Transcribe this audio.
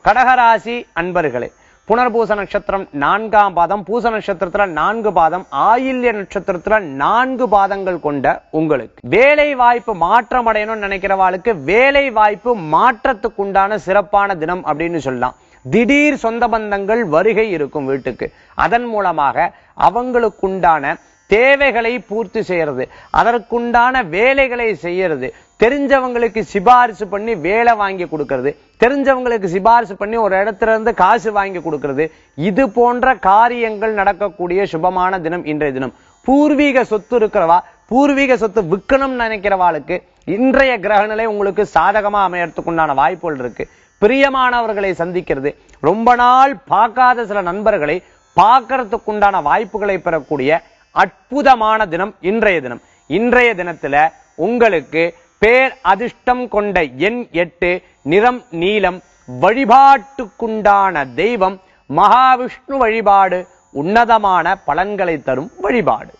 கடகராசி அன்பர்களே, புனர்பூச நட்சத்திரம் 4ஆம் பாதம், பூச நட்சத்திரத்துல 4 பாதம், ஆயில்ய நட்சத்திரத்துல 4 பாதங்கள் கொண்ட உங்களுக்கு வேலை வாய்ப்பு மாற்றம் அடையணும்னு நினைக்கிறவாளுக்கு வேலை வாய்ப்பு மாற்றத்துக்குண்டான சிறப்பான தினம் அப்படின்னு சொல்லலாம். திடீர் சொந்த பந்தங்கள் வருகை இருக்கும் வீட்டுக்கு. அதன் மூலமாக அவங்களுக்குண்டான தேவைகளை பூர்த்தி செய்யறது, அதற்குண்டான வேலைகளை செய்யறது, தெரிஞ்சவங்களுக்கு சிபாரிசு பண்ணி வேலை வாங்கி கொடுக்கறது, தெரிஞ்சவங்களுக்கு சிபாரிசு பண்ணி ஒரு இடத்துல இருந்து காசு வாங்கி கொடுக்கறது, இது போன்ற காரியங்கள் நடக்கக்கூடிய சுபமான தினம் இன்றைய தினம். பூர்வீக சொத்து இருக்கிறவா, பூர்வீக சொத்து விற்கணும்னு நினைக்கிறவாளுக்கு இன்றைய கிரகநிலை உங்களுக்கு சாதகமா அமையறதுக்குண்டான வாய்ப்புகள் இருக்கு. பிரியமானவர்களை சந்திக்கிறது, ரொம்ப நாள் பார்க்காத சில நண்பர்களை பார்க்கறதுக்குண்டான வாய்ப்புகளை பெறக்கூடிய அற்புதமான தினம் இன்றைய தினம். இன்றைய தினத்துல உங்களுக்கு பேர் அதிர்ஷ்டம் கொண்ட எண் 8, நிறம் நீலம், வழிபாட்டுக்குண்டான தெய்வம் மகாவிஷ்ணு வழிபாடு உன்னதமான பலன்களை தரும் வழிபாடு.